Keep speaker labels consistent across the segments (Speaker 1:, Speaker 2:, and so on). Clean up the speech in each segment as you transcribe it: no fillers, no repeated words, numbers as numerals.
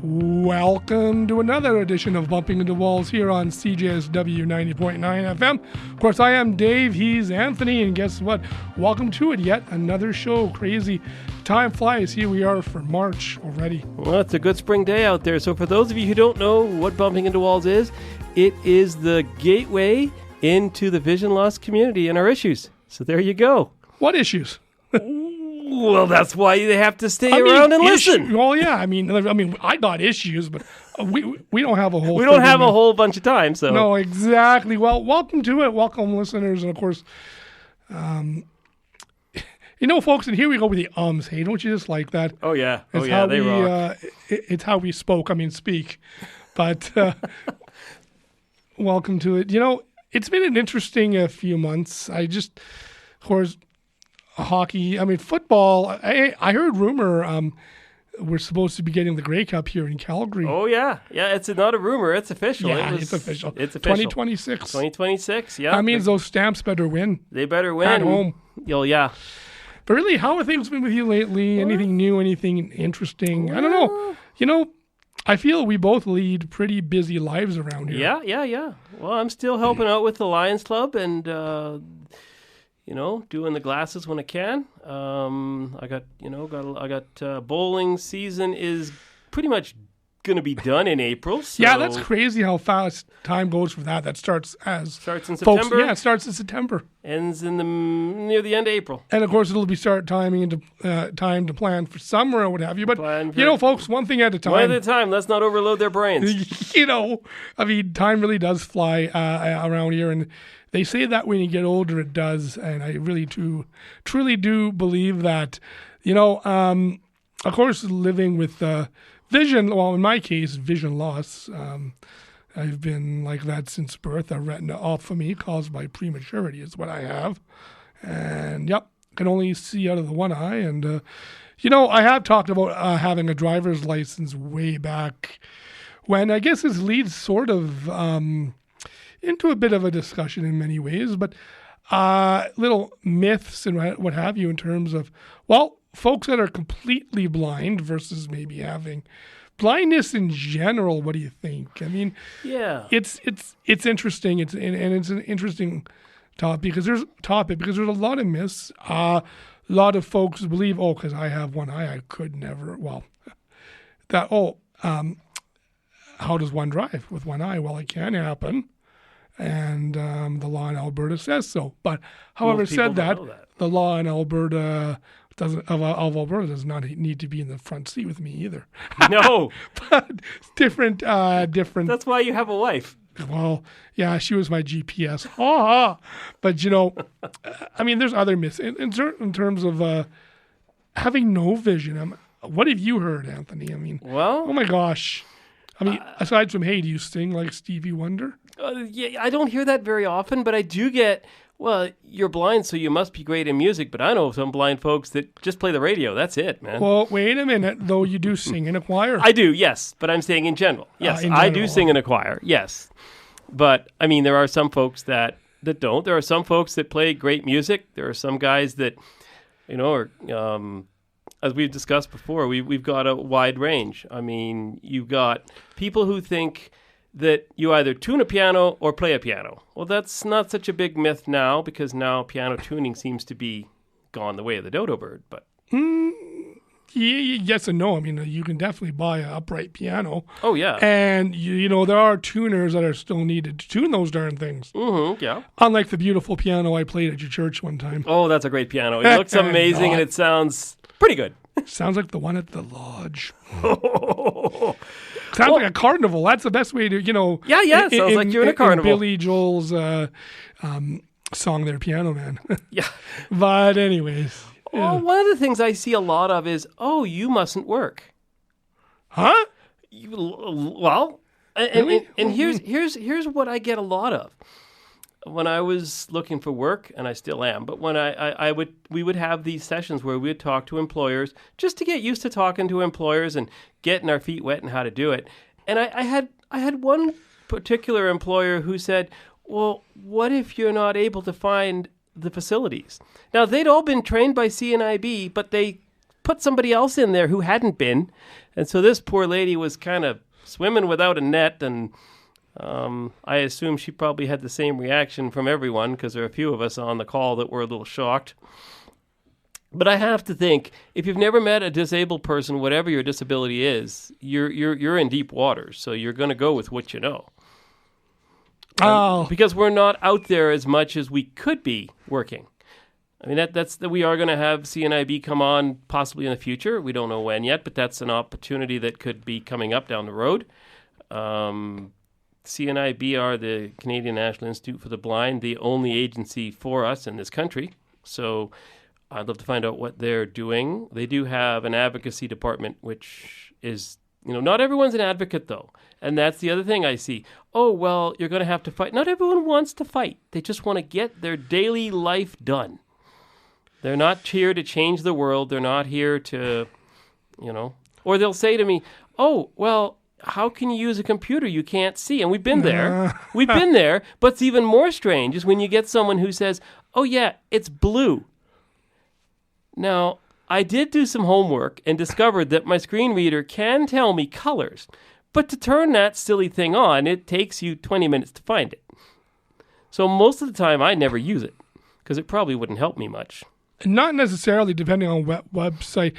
Speaker 1: Welcome to another edition of Bumping Into Walls here on CJSW 90.9 FM. Of course, I am Dave, he's Anthony, and guess what? Welcome to it, yet another show. Crazy. Time flies. Here we are for March already.
Speaker 2: Well, it's a good spring day out there. So for those of you who don't know what Bumping Into Walls is, it is the gateway into the vision loss community and our issues. So there you go.
Speaker 1: What issues?
Speaker 2: Well, that's why they have to stay around and listen.
Speaker 1: Well, yeah. I mean, I got issues, but we don't have a whole.
Speaker 2: We don't have a whole bunch of time, so
Speaker 1: no, exactly. Well, welcome to it. Welcome, listeners, and of course, folks. And here we go with the ums. Hey, don't you just like that?
Speaker 2: Oh yeah,
Speaker 1: they
Speaker 2: rock.
Speaker 1: It's how we speak. But welcome to it. It's been an interesting few months. Of course. Hockey, football. I heard rumor we're supposed to be getting the Grey Cup here in Calgary.
Speaker 2: Oh, yeah. Yeah, it's not a rumor. It's official.
Speaker 1: Yeah, it's official.
Speaker 2: It's official.
Speaker 1: 2026.
Speaker 2: 2026, yeah.
Speaker 1: That means those Stamps better win.
Speaker 2: They better win.
Speaker 1: At home.
Speaker 2: Oh, yeah.
Speaker 1: But really, how have things been with you lately? Anything new? Anything interesting? Well, I don't know. I feel we both lead pretty busy lives around here.
Speaker 2: Yeah. Well, I'm still helping out with the Lions Club and... doing the glasses when I can. I got bowling season is pretty much going to be done in April. So
Speaker 1: yeah, that's crazy how fast time goes for that. That starts in September.
Speaker 2: Folks,
Speaker 1: yeah, it starts in September.
Speaker 2: Ends near the end of April.
Speaker 1: And of course, it'll be time to plan for summer or what have you. But folks, one thing at a time.
Speaker 2: One at a time. Let's not overload their brains.
Speaker 1: Time really does fly around here, and they say that when you get older, it does, and I really truly do believe that. Of course, living with vision, well, in my case, vision loss. I've been like that since birth. A retinopathy caused by prematurity is what I have. And, can only see out of the one eye. And, I have talked about having a driver's license way back when I guess this leads sort of into a bit of a discussion in many ways, but little myths and what have you in terms of, folks that are completely blind versus maybe having blindness in general. What do you think?
Speaker 2: Yeah,
Speaker 1: it's interesting. It's an interesting topic because there's a lot of myths. A lot of folks believe, because I have one eye, I could never. How does one drive with one eye? Well, it can happen. And the law in Alberta says so. But however said that, the law in Alberta Alberta does not need to be in the front seat with me either.
Speaker 2: No.
Speaker 1: But different.
Speaker 2: That's why you have a wife.
Speaker 1: Well, yeah, she was my GPS. But, there's other myths. In terms of having no vision. What have you heard, Anthony? Oh my gosh. Aside from, hey, do you sing like Stevie Wonder?
Speaker 2: Yeah, I don't hear that very often, but I do get, you're blind, so you must be great in music, but I know some blind folks that just play the radio. That's it, man.
Speaker 1: Well, wait a minute, though. You do sing in a choir.
Speaker 2: I do, yes, but I'm saying in general. Yes, I do sing in a choir, yes. But, there are some folks that don't. There are some folks that play great music. There are some guys that, as we've discussed before, we've got a wide range. You've got people who think that you either tune a piano or play a piano. Well, that's not such a big myth now because now piano tuning seems to be gone the way of the dodo bird. But
Speaker 1: yes and no. You can definitely buy an upright piano.
Speaker 2: Oh, yeah.
Speaker 1: And, there are tuners that are still needed to tune those darn things.
Speaker 2: Mm-hmm, yeah.
Speaker 1: Unlike the beautiful piano I played at your church one time.
Speaker 2: Oh, that's a great piano. It looks amazing and it sounds pretty good.
Speaker 1: Sounds like the one at the lodge. Sounds like a carnival. That's the best way to,
Speaker 2: Yeah. Sounds like you're in a carnival.
Speaker 1: Billy Joel's song there, Piano Man.
Speaker 2: Yeah.
Speaker 1: But anyways.
Speaker 2: Yeah. One of the things I see a lot of is, you mustn't work.
Speaker 1: Huh?
Speaker 2: And here's what I get a lot of. When I was looking for work, and I still am, but when we would have these sessions where we would talk to employers just to get used to talking to employers and getting our feet wet and how to do it. And I had one particular employer who said, well, what if you're not able to find the facilities? Now, they'd all been trained by CNIB, but they put somebody else in there who hadn't been. And so this poor lady was kind of swimming without a net, and I assume she probably had the same reaction from everyone because there are a few of us on the call that were a little shocked. But I have to think, if you've never met a disabled person, whatever your disability is, you're in deep waters. So you're going to go with what you know. Because we're not out there as much as we could be working. I mean, that's we are going to have CNIB come on possibly in the future. We don't know when yet, but that's an opportunity that could be coming up down the road. CNIB are the Canadian National Institute for the Blind, the only agency for us in this country. So I'd love to find out what they're doing. They do have an advocacy department, which is, not everyone's an advocate, though. And that's the other thing I see. Oh, well, you're going to have to fight. Not everyone wants to fight. They just want to get their daily life done. They're not here to change the world. They're not here to, Or they'll say to me, oh, well, how can you use a computer you can't see? And we've been there. We've been there. But it's even more strange is when you get someone who says, oh, yeah, it's blue. Now, I did do some homework and discovered that my screen reader can tell me colors. But to turn that silly thing on, it takes you 20 minutes to find it. So most of the time, I never use it because it probably wouldn't help me much.
Speaker 1: Not necessarily, depending on what website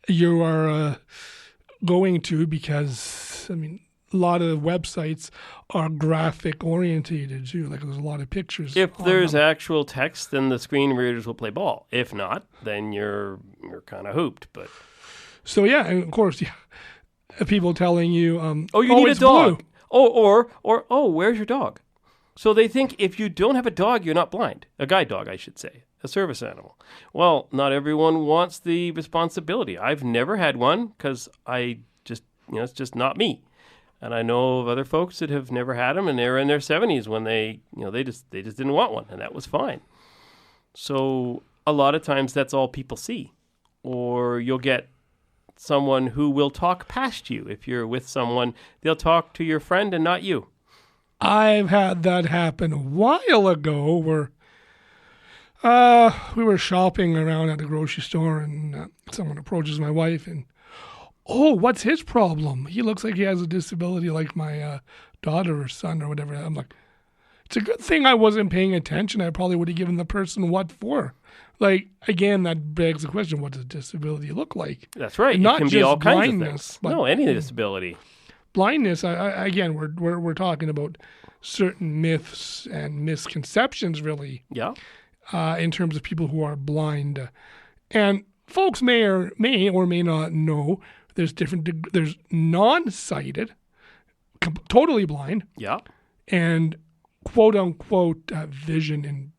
Speaker 1: you are going to, because, a lot of websites are graphic orientated too. Like there's a lot of pictures.
Speaker 2: If there's actual text, then the screen readers will play ball. If not, then you're kind of hooped. But
Speaker 1: so yeah, and of course, yeah, people telling you,
Speaker 2: you need a dog.
Speaker 1: Blue.
Speaker 2: Or where's your dog? So they think if you don't have a dog, you're not blind. A guide dog, I should say. A service animal. Well, not everyone wants the responsibility. I've never had one because it's just not me. And I know of other folks that have never had them, and they're in their 70s when they just didn't want one, and that was fine. So a lot of times that's all people see. Or you'll get someone who will talk past you. If you're with someone, they'll talk to your friend and not you.
Speaker 1: I've had that happen a while ago where we were shopping around at the grocery store, and someone approaches my wife and, oh, what's his problem? He looks like he has a disability like my daughter or son or whatever. I'm like, it's a good thing I wasn't paying attention. I probably would have given the person what for. Like, again, that begs the question, what does disability look like?
Speaker 2: That's right.
Speaker 1: And not
Speaker 2: it can
Speaker 1: just
Speaker 2: be all kinds
Speaker 1: blindness,
Speaker 2: of things.
Speaker 1: but
Speaker 2: No, any disability.
Speaker 1: Blindness, again, we're talking about certain myths and misconceptions, really.
Speaker 2: Yeah.
Speaker 1: In terms of people who are blind. And folks may or may not know there's non-sighted, totally blind,
Speaker 2: yeah,
Speaker 1: and quote-unquote vision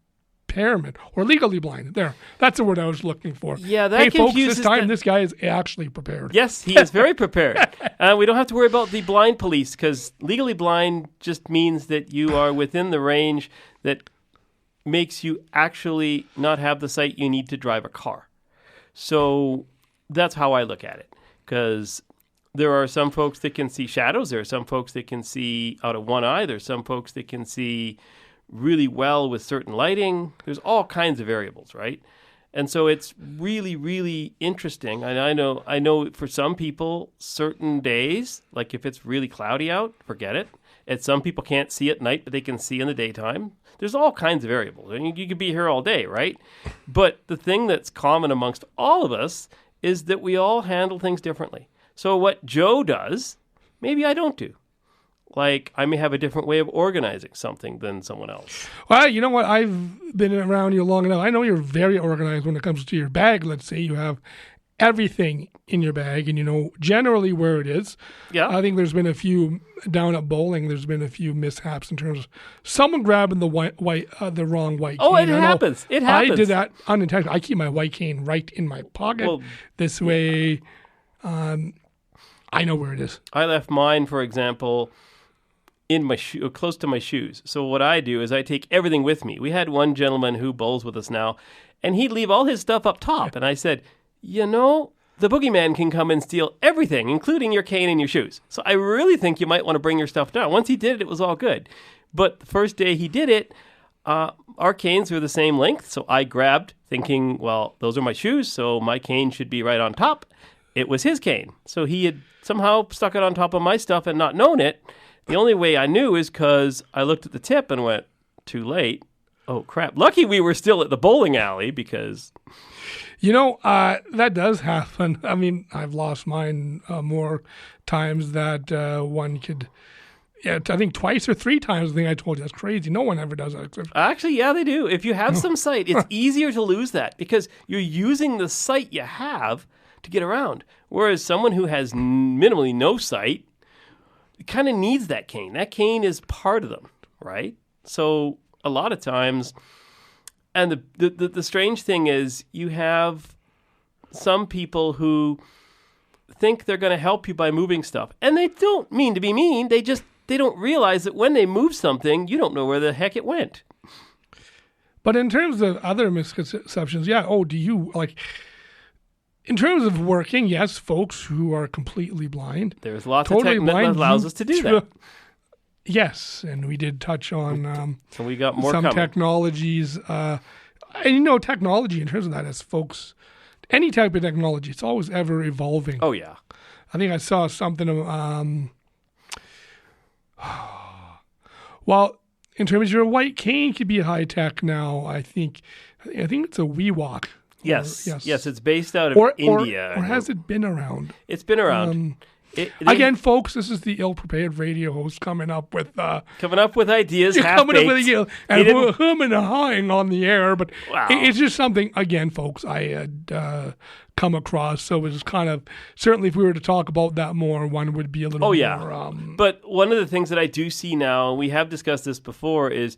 Speaker 1: impairment, or legally blind. There, that's the word I was looking for.
Speaker 2: Yeah, that
Speaker 1: hey, folks,
Speaker 2: confuses
Speaker 1: this time this guy is actually prepared.
Speaker 2: Yes, he is very prepared. We don't have to worry about the blind police, because legally blind just means that you are within the range that makes you actually not have the sight you need to drive a car. So that's how I look at it, because there are some folks that can see shadows. There are some folks that can see out of one eye. There's some folks that can see really well with certain lighting. There's all kinds of variables, right? And so it's really, really interesting. And I know for some people, certain days, like if it's really cloudy out, forget it. And some people can't see at night, but they can see in the daytime. There's all kinds of variables. I mean, you could be here all day, right? But the thing that's common amongst all of us is that we all handle things differently. So what Joe does, maybe I don't do. Like, I may have a different way of organizing something than someone else.
Speaker 1: Well, you know what? I've been around you long enough. I know you're very organized when it comes to your bag. Let's say you have everything in your bag and you know generally where it is.
Speaker 2: Yeah.
Speaker 1: I think there's been a few down at bowling. There's been a few mishaps in terms of someone grabbing the the wrong white cane.
Speaker 2: Oh, it happens. It happens.
Speaker 1: I did that unintentionally. I keep my white cane right in my pocket.
Speaker 2: Well,
Speaker 1: this way, I know where it is.
Speaker 2: I left mine, for example, in my close to my shoes. So what I do is I take everything with me. We had one gentleman who bowls with us now, and he'd leave all his stuff up top. And I said, you know, the boogeyman can come and steal everything, including your cane and your shoes. So I really think you might want to bring your stuff down. Once he did it, it was all good. But the first day he did it, Our canes were the same length, so I grabbed, thinking, well, those are my shoes, so my cane should be right on top. It was his cane, so he had somehow stuck it on top of my stuff and not known it. The only way I knew is because I looked at the tip and went, too late. Oh, crap. Lucky we were still at the bowling alley because...
Speaker 1: That does happen. I mean, I've lost mine more times that one could... Yeah, I think twice or three times. I think I told you. That's crazy. No one ever does that.
Speaker 2: Actually, yeah, they do. If you have some sight, it's easier to lose that because you're using the sight you have to get around. Whereas someone who has minimally no sight kind of needs that cane. That cane is part of them, right? So a lot of times, and the strange thing is you have some people who think they're going to help you by moving stuff. And they don't mean to be mean. They don't realize that when they move something, you don't know where the heck it went.
Speaker 1: But in terms of other misconceptions, do you, in terms of working, yes, folks who are completely blind.
Speaker 2: There's lots of tech that allows us to do that.
Speaker 1: Yes, and we did touch on
Speaker 2: so we got more
Speaker 1: some
Speaker 2: coming.
Speaker 1: technologies. And technology in terms of that, as folks, any type of technology, it's always ever evolving.
Speaker 2: Oh, yeah.
Speaker 1: I think I saw something well, in terms of your white cane could be high tech now. I think it's a WeWalk.
Speaker 2: Yes, it's based out of India.
Speaker 1: Or has it been around?
Speaker 2: It's been around.
Speaker 1: Again, folks, this is the ill-prepared radio host coming up with
Speaker 2: ideas,
Speaker 1: coming up with ideas, and him and hawing on the air. But
Speaker 2: wow.
Speaker 1: It's just something, again, folks, I had come across. So it was kind of, certainly if we were to talk about that more, one would be a little more...
Speaker 2: But one of the things that I do see now, and we have discussed this before, is,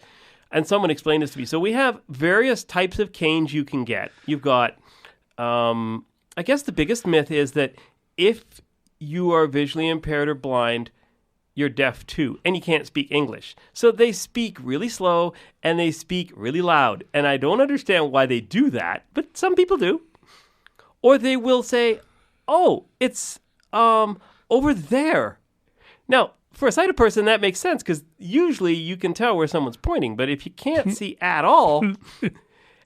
Speaker 2: and someone explained this to me, so we have various types of canes you can get. You've got, I guess the biggest myth is that if you are visually impaired or blind, you're deaf too, and you can't speak English. So they speak really slow and they speak really loud. And I don't understand why they do that, but some people do. Or they will say, oh, it's over there. Now, for a sighted person, that makes sense because usually you can tell where someone's pointing. But if you can't see at all,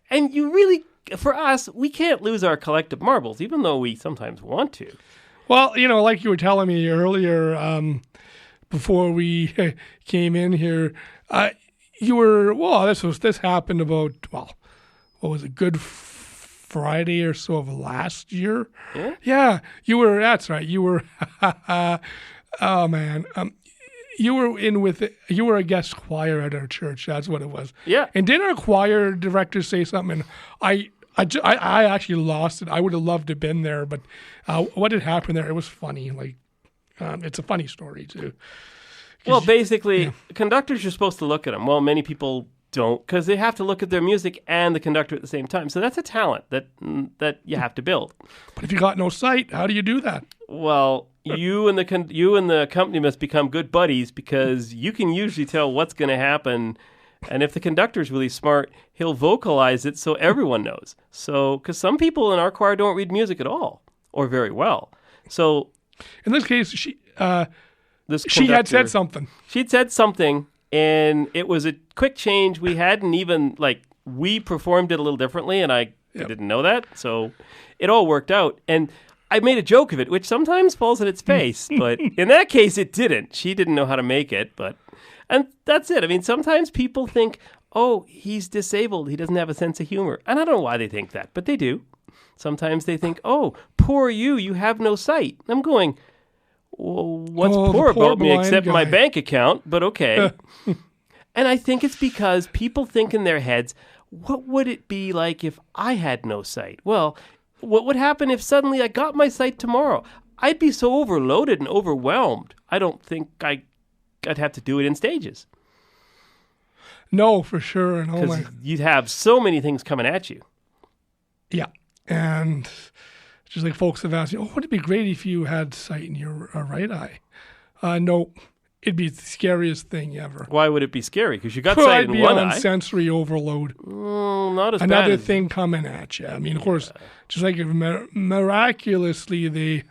Speaker 2: and you really, for us, we can't lose our collective marbles, even though we sometimes want to.
Speaker 1: Well, like you were telling me earlier, before we came in here, this happened about, what was it, Good Friday or so of last year? Yeah, that's right. You were, oh man, you were a guest choir at our church. That's what it was.
Speaker 2: Yeah.
Speaker 1: And didn't our choir director say something? I actually lost it. I would have loved to have been there, but what had happened there, it was funny. It's a funny story, too.
Speaker 2: Well, basically, conductors are supposed to look at them. Well, many people don't because they have to look at their music and the conductor at the same time. So that's a talent that you have to build.
Speaker 1: But if you got no sight, how do you do that?
Speaker 2: Well, you and the company must become good buddies because you can usually tell what's going to happen. And if the conductor's really smart, he'll vocalize it so everyone knows. So, because some people in our choir don't read music at all, or very well. So,
Speaker 1: in this case, she had said something.
Speaker 2: She'd said something, and it was a quick change. We hadn't even, we performed it a little differently, and I didn't know that. So, it all worked out. And I made a joke of it, which sometimes falls on its face. But in that case, it didn't. She didn't know how to make it, and that's it. I mean, sometimes people think, oh, he's disabled. He doesn't have a sense of humor. And I don't know why they think that, but they do. Sometimes they think, oh, poor you have no sight. I'm going, well, what's poor about me except my bank account? But okay. And I think it's because people think in their heads, what would it be like if I had no sight? Well, what would happen if suddenly I got my sight tomorrow? I'd be so overloaded and overwhelmed. I don't think I'd have to do it in stages.
Speaker 1: No, for sure.
Speaker 2: Because you'd have so many things coming at you.
Speaker 1: Yeah. And just like folks have asked, wouldn't it be great if you had sight in your right eye? No, it'd be the scariest thing ever.
Speaker 2: Why would it be scary? Because you got sight in one eye.
Speaker 1: I'd be on sensory overload.
Speaker 2: Not as
Speaker 1: Another
Speaker 2: bad.
Speaker 1: thing coming at you. I mean, of course, just like if miraculously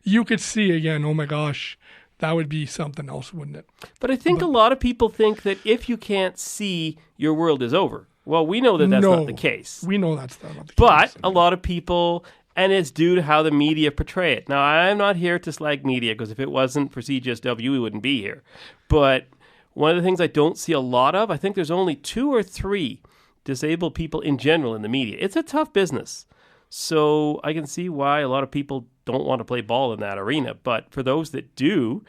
Speaker 1: you could see again, oh my gosh, that would be something else, wouldn't it?
Speaker 2: But I think a lot of people think that if you can't see, your world is over. Well, we know that that's not the case.
Speaker 1: We know that's not the case.
Speaker 2: But a lot of people, and it's due to how the media portray it. Now, I'm not here to slag media, because if it wasn't for CJSW, we wouldn't be here. But one of the things I don't see a lot of, I think there's only 2 or 3 disabled people in general in the media. It's a tough business. So I can see why a lot of people don't want to play ball in that arena. But for those that do,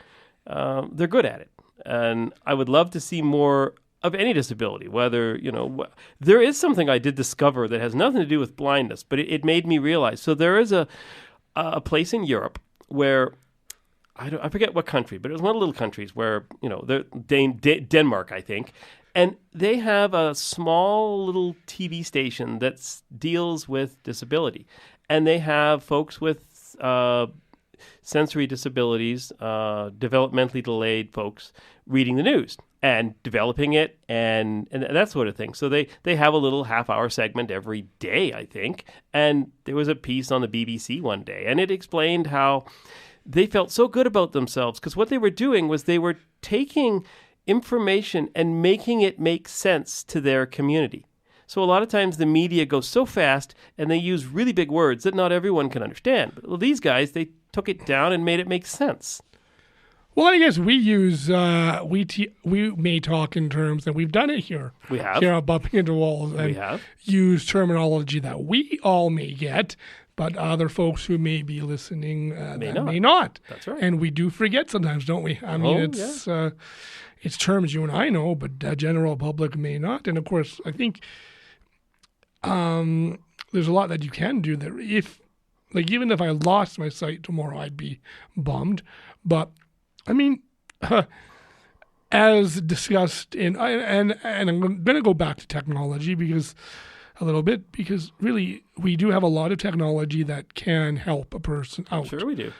Speaker 2: they're good at it. And I would love to see more of any disability, whether, there is something I did discover that has nothing to do with blindness, but it made me realize. So there is a place in Europe where, I forget what country, but it was one of the little countries where, Denmark, I think, and they have a small little TV station that deals with disability. And they have folks with sensory disabilities, developmentally delayed folks, reading the news and developing it and that sort of thing. So they have a little half-hour segment every day, I think. And there was a piece on the BBC one day, and it explained how they felt so good about themselves, because what they were doing was they were taking information and making it make sense to their community. So a lot of times the media goes so fast and they use really big words that not everyone can understand. But these guys, they took it down and made it make sense.
Speaker 1: Well, I guess we use, we may talk in terms, and we've done it here.
Speaker 2: We have.
Speaker 1: Here on Bumping Into Walls. And
Speaker 2: we have.
Speaker 1: Use terminology that we all may get, but other folks who may be listening may not.
Speaker 2: That's right.
Speaker 1: And we do forget sometimes, don't we? I mean, it's terms you and I know, but the general public may not. And of course, I think there's a lot that you can do that even if I lost my sight tomorrow, I'd be bummed. But I mean, as discussed and I'm going to go back to technology because really we do have a lot of technology that can help a person out.
Speaker 2: Sure we do.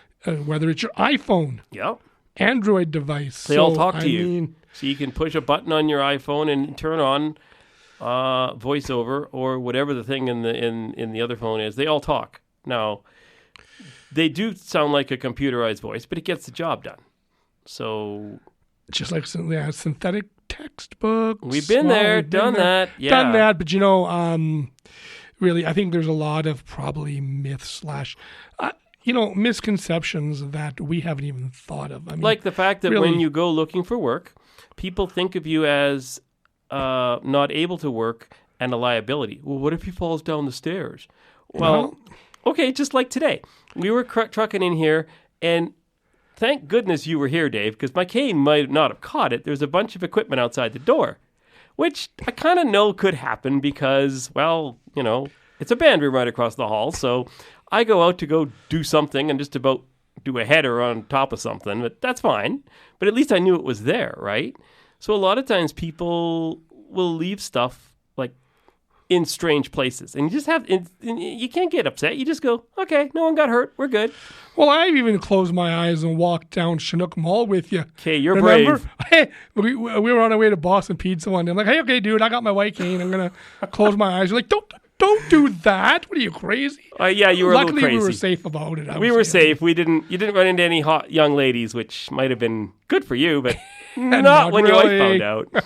Speaker 1: Whether it's your iPhone, Android device.
Speaker 2: They all talk to you. So you can push a button on your iPhone and turn on voiceover or whatever the thing in the other phone is. They all talk. Now, they do sound like a computerized voice, but it gets the job done. So
Speaker 1: just like synthetic textbooks.
Speaker 2: We've been there, done that. Yeah.
Speaker 1: Done that, but really, I think there's a lot of probably myths misconceptions that we haven't even thought of. I mean,
Speaker 2: like the fact that when you go looking for work, people think of you as not able to work and a liability. Well, what if he falls down the stairs? Well, okay, just like today. We were trucking in here, and thank goodness you were here, Dave, because my cane might not have caught it. There's a bunch of equipment outside the door, which I kind of know could happen because, it's a band room right across the hall. So I go out to go do something and just about do a header on top of something, but that's fine. But at least I knew it was there, right? So a lot of times people will leave stuff like in strange places, and you just you can't get upset. You just go, okay, no one got hurt. We're good.
Speaker 1: Well, I've even closed my eyes and walked down Chinook Mall with you.
Speaker 2: Okay, you're brave.
Speaker 1: Hey, we were on our way to Boston Pizza one day. I'm like, hey, okay, dude, I got my white cane. I'm going to close my eyes. You're like, don't do that. What are you, crazy?
Speaker 2: Yeah, you were
Speaker 1: Luckily,
Speaker 2: a little crazy.
Speaker 1: We were safe about it.
Speaker 2: We were safe. You didn't run into any hot young ladies, which might have been good for you, but not when
Speaker 1: really.
Speaker 2: your wife found out.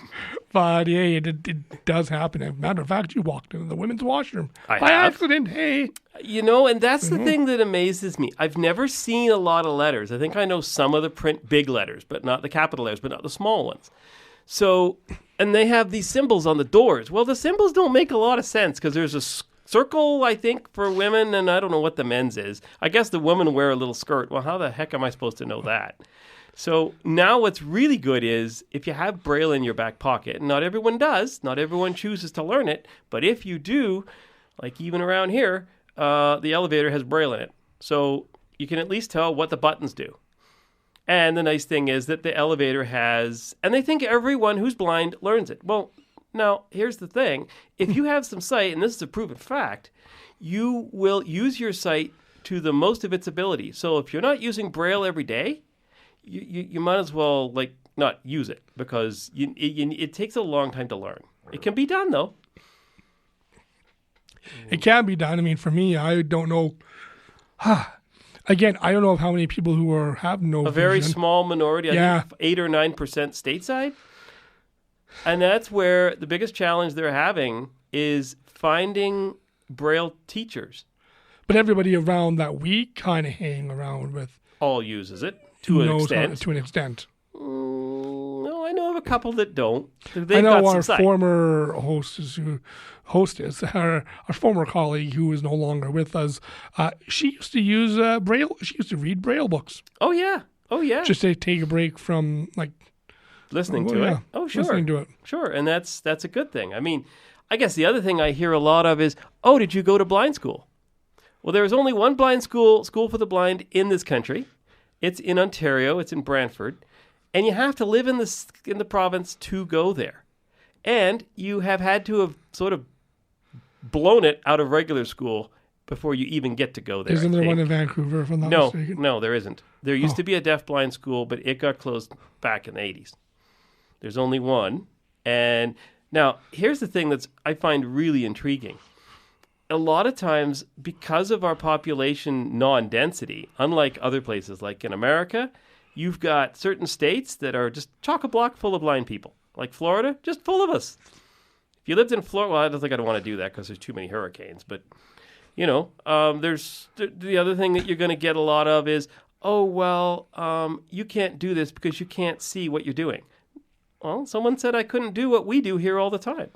Speaker 1: But yeah, it does happen. As a matter of fact, you walked into the women's washroom by accident. Hey.
Speaker 2: And that's the thing that amazes me. I've never seen a lot of letters. I think I know some of the print big letters, but not the capital letters, but not the small ones. So, and they have these symbols on the doors. Well, the symbols don't make a lot of sense because there's a circle, I think, for women, and I don't know what the men's is. I guess the women wear a little skirt. Well, how the heck am I supposed to know that? So now what's really good is if you have Braille in your back pocket, and not everyone does, not everyone chooses to learn it, but if you do, like even around here, the elevator has Braille in it. So you can at least tell what the buttons do. And the nice thing is that the elevator has, and they think everyone who's blind learns it. Well, now here's the thing. If you have some sight, and this is a proven fact, you will use your sight to the most of its ability. So if you're not using Braille every day, you might as well not use it because it takes a long time to learn. It can be done though.
Speaker 1: It can be done. I mean, for me, I don't know. Again, I don't know of how many people who have no
Speaker 2: A very
Speaker 1: vision.
Speaker 2: small minority, I think 8 or 9% stateside. And that's where the biggest challenge they're having is finding Braille teachers.
Speaker 1: But everybody around that we kind of hang around with
Speaker 2: All uses it to an extent.
Speaker 1: To an extent.
Speaker 2: No, I know of a couple that don't. They've
Speaker 1: I know
Speaker 2: got
Speaker 1: our
Speaker 2: some sight.
Speaker 1: former our former colleague who is no longer with us, she used to use Braille. She used to read Braille books.
Speaker 2: Oh yeah.
Speaker 1: Just to take a break from
Speaker 2: Listening to it. Oh, sure.
Speaker 1: Listening to it.
Speaker 2: Sure, and that's a good thing. I mean, I guess the other thing I hear a lot of is, "Oh, did you go to blind school?" Well, there is only one blind school for the blind in this country. It's in Ontario. It's in Brantford, and you have to live in the province to go there, and you have had to have sort of blown it out of regular school before you even get to go there.
Speaker 1: Isn't there one in Vancouver? If I'm not mistaken?
Speaker 2: No, there isn't. There used to be a deaf-blind school, but it got closed back in the 80s. There's only one. And now, here's the thing I find really intriguing. A lot of times, because of our population non-density, unlike other places like in America, you've got certain states that are just chock-a-block full of blind people. Like Florida, just full of us. If you lived in Florida, well, I don't think I'd want to do that because there's too many hurricanes. But, there's the other thing that you're going to get a lot of is, you can't do this because you can't see what you're doing. Well, someone said I couldn't do what we do here all the time.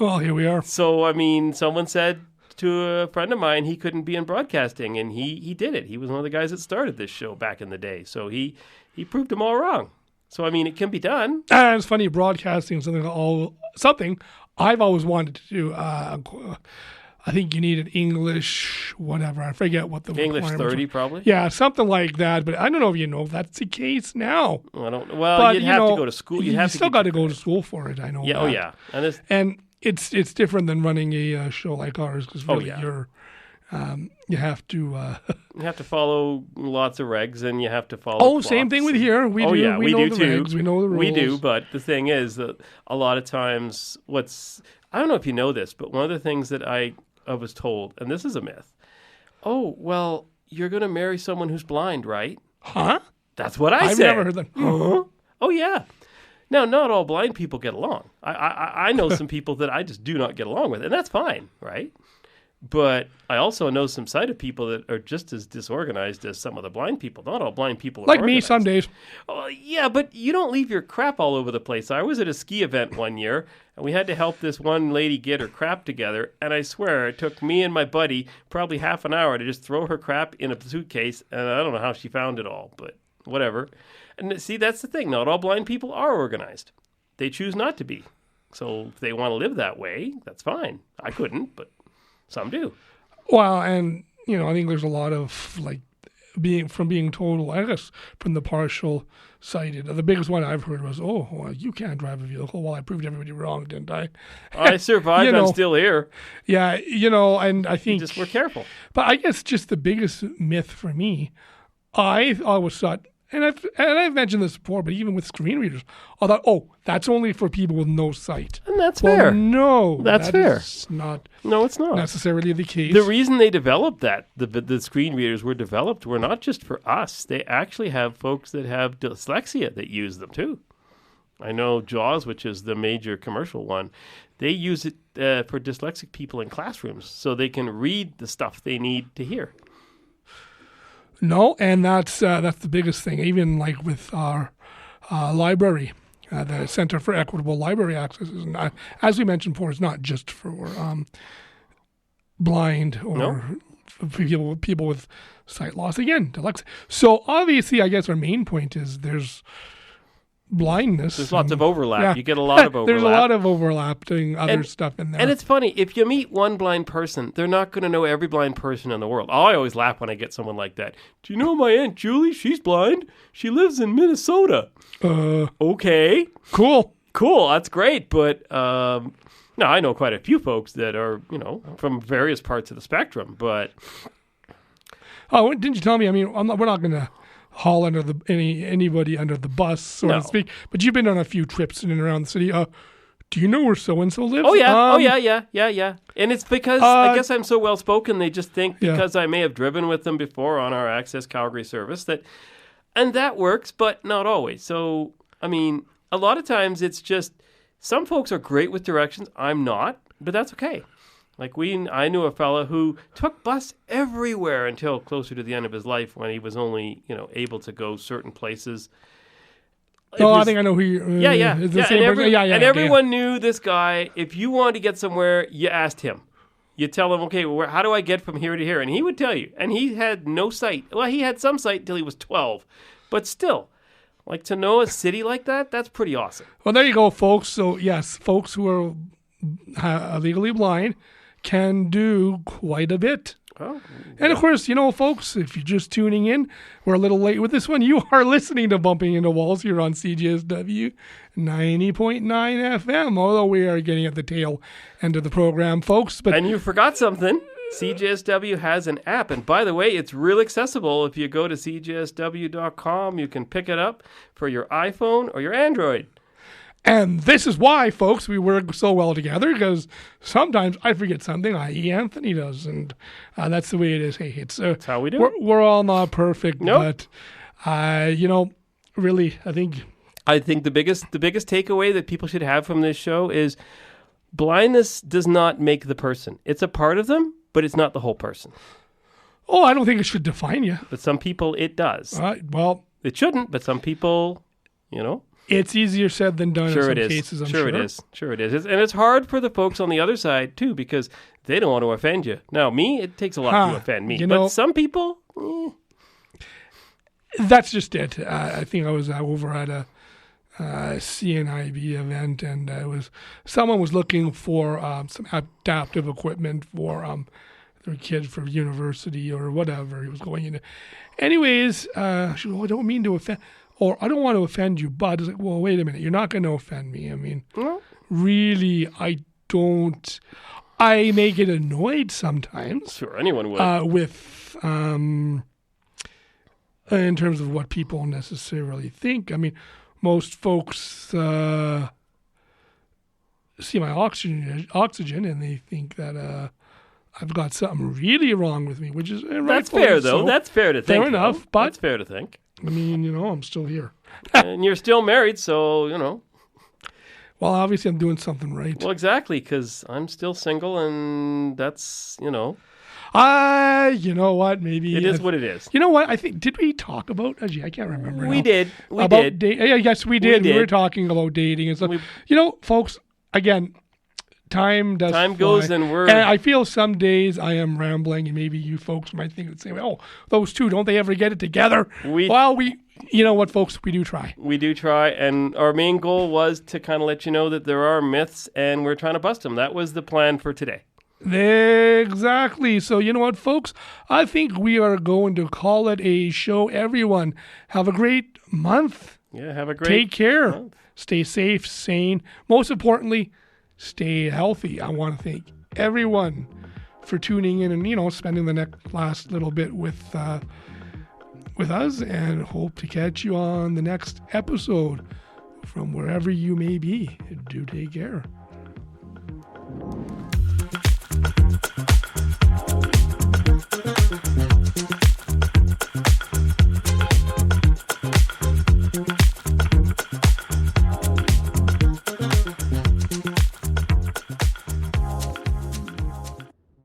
Speaker 1: Well, here we are.
Speaker 2: So, I mean, someone said to a friend of mine he couldn't be in broadcasting, and he did it. He was one of the guys that started this show back in the day. So he proved them all wrong. So, I mean, it can be done.
Speaker 1: And it's funny, broadcasting is something I've always wanted to do. I think you need an English, whatever. I forget what the
Speaker 2: English
Speaker 1: requirements
Speaker 2: 30,
Speaker 1: are.
Speaker 2: probably.
Speaker 1: Yeah, something like that. But I don't know if that's the case now.
Speaker 2: I don't. Well,
Speaker 1: but,
Speaker 2: you'd have to go to school.
Speaker 1: You still got to go to school for it. I know.
Speaker 2: Yeah.
Speaker 1: that.
Speaker 2: Oh, yeah.
Speaker 1: And it's different than running a show like ours because really you have to.
Speaker 2: You have to follow lots of regs, and you have to follow.
Speaker 1: Oh, same thing with here. We do.
Speaker 2: Yeah,
Speaker 1: we know
Speaker 2: do
Speaker 1: the
Speaker 2: too.
Speaker 1: regs. We know the rules.
Speaker 2: We do, but the thing is that a lot of times, I don't know if you know this, but one of the things that I was told, and this is a myth. Oh, well, you're going to marry someone who's blind, right?
Speaker 1: Huh?
Speaker 2: That's what I
Speaker 1: I've
Speaker 2: said.
Speaker 1: never heard that.
Speaker 2: Huh? Oh, yeah. Now, not all blind people get along. I know some people that I just do not get along with, and that's fine, right? But I also know some sighted people that are just as disorganized as some of the blind people. Not all blind people are
Speaker 1: Like me
Speaker 2: organized.
Speaker 1: some days.
Speaker 2: Oh, yeah, but you don't leave your crap all over the place. I was at a ski event one year, and we had to help this one lady get her crap together. And I swear, it took me and my buddy probably half an hour to just throw her crap in a suitcase. And I don't know how she found it all, but whatever. And see, that's the thing. Not all blind people are organized. They choose not to be. So if they want to live that way, that's fine. I couldn't, but some do.
Speaker 1: Well, and I think there's a lot of being told, I guess, from the partial sighted. The biggest one I've heard was, "Oh, well, you can't drive a vehicle." Well, I proved everybody wrong, didn't I?
Speaker 2: I survived. I'm still here.
Speaker 1: Yeah, and I think
Speaker 2: Just we're careful.
Speaker 1: But I guess just the biggest myth for me, I always thought, and I've mentioned this before, but even with screen readers, I thought, that's only for people with no sight.
Speaker 2: And that's fair.
Speaker 1: No,
Speaker 2: that's fair.
Speaker 1: Is not.
Speaker 2: No, it's not
Speaker 1: necessarily the case.
Speaker 2: The reason they developed that, the screen readers were developed, were not just for us. They actually have folks that have dyslexia that use them too. I know JAWS, which is the major commercial one, they use it for dyslexic people in classrooms so they can read the stuff they need to hear.
Speaker 1: No, and that's the biggest thing. Even like with our library, the Center for Equitable Library Access, as we mentioned before, it's not just for blind or people with sight loss. Again, dyslexia. So obviously, I guess our main point is there's blindness.
Speaker 2: There's lots of overlap.
Speaker 1: Yeah.
Speaker 2: You get a lot of overlap.
Speaker 1: There's a lot of overlapping other stuff in there.
Speaker 2: And it's funny, if you meet one blind person, they're not going to know every blind person in the world. I always laugh when I get someone like that. Do you know my Aunt Julie? She's blind. She lives in Minnesota. Okay.
Speaker 1: Cool.
Speaker 2: That's great. But no, I know quite a few folks that are, from various parts of the spectrum. But
Speaker 1: didn't you tell me? I mean, we're not going to haul anybody under the bus, so to speak. But you've been on a few trips in and around the city. do you know where so-and-so lives?
Speaker 2: Oh, yeah. Yeah. And it's because I guess I'm so well-spoken, they just think because I may have driven with them before on our Access Calgary service and that works, but not always. So, I mean, a lot of times it's just, some folks are great with directions. I'm not, but that's okay. Like I knew a fella who took bus everywhere until closer to the end of his life when he was only, able to go certain places.
Speaker 1: I think I know who you.
Speaker 2: And everyone knew this guy. If you wanted to get somewhere, you asked him. You tell him, okay, well, how do I get from here to here? And he would tell you. And he had no sight. Well, he had some sight until he was 12. But still, like to know a city like that, that's pretty awesome.
Speaker 1: Well, there you go, folks. So, yes, folks who are legally blind can do quite a bit.
Speaker 2: Oh,
Speaker 1: and of course, folks, if you're just tuning in, we're a little late with this one. You are listening to Bumping Into Walls here on CJSW 90.9 FM, although we are getting at the tail end of the program, folks.
Speaker 2: And you forgot something. CJSW has an app. And by the way, it's real accessible. If you go to cjsw.com, you can pick it up for your iPhone or your Android.
Speaker 1: And this is why, folks, we work so well together, because sometimes I forget something, i.e. Anthony does, and that's the way it is. Hey,
Speaker 2: that's how we do it.
Speaker 1: We're all not perfect,
Speaker 2: nope.
Speaker 1: But, really, I think
Speaker 2: the biggest takeaway that people should have from this show is blindness does not make the person. It's a part of them, but it's not the whole person.
Speaker 1: Oh, I don't think it should define you.
Speaker 2: But some people, it does.
Speaker 1: Well,
Speaker 2: it shouldn't, but some people,
Speaker 1: It's easier said than done in some cases, I'm sure.
Speaker 2: It is. Sure it is. And it's hard for the folks on the other side, too, because they don't want to offend you. Now, me, it takes a lot to offend me. But some people,
Speaker 1: That's just it. I think I was over at a CNIB event, and someone was looking for some adaptive equipment for their kids for university or whatever he was going into. Anyways, she said, I don't mean to offend... Or I don't want to offend you, but it's like, well, wait a minute. You're not going to offend me. I mean, really, I don't. I may get annoyed sometimes.
Speaker 2: Sure, anyone would.
Speaker 1: With, in terms of what people necessarily think. I mean, most folks see my oxygen and they think that I've got something really wrong with me, which is
Speaker 2: that's fair, though.
Speaker 1: So.
Speaker 2: That's fair to think.
Speaker 1: Fair enough, but
Speaker 2: that's fair to think.
Speaker 1: I mean, I'm still here.
Speaker 2: And you're still married, so,
Speaker 1: Well, obviously I'm doing something right.
Speaker 2: Well, exactly, because I'm still single, and that's,
Speaker 1: you know what? Maybe
Speaker 2: it is what it is.
Speaker 1: You know what? I think, did we talk about, I can't remember
Speaker 2: We
Speaker 1: now.
Speaker 2: did.
Speaker 1: Yes, we did. We were talking about dating and stuff. Folks, again, time
Speaker 2: goes and
Speaker 1: I feel some days I am rambling, and maybe you folks might think the same way. Oh, those two, don't they ever get it together? You know what, folks, we do try.
Speaker 2: We do try, and our main goal was to kind of let you know that there are myths, and we're trying to bust them. That was the plan for today.
Speaker 1: Exactly. So you know what, folks? I think we are going to call it a show. Everyone, have a great month.
Speaker 2: Yeah, have a great
Speaker 1: Take care.
Speaker 2: month.
Speaker 1: Stay safe, sane. Most importantly, stay healthy. I want to thank everyone for tuning in and, spending the last little bit with us, and hope to catch you on the next episode from wherever you may be. Do take care.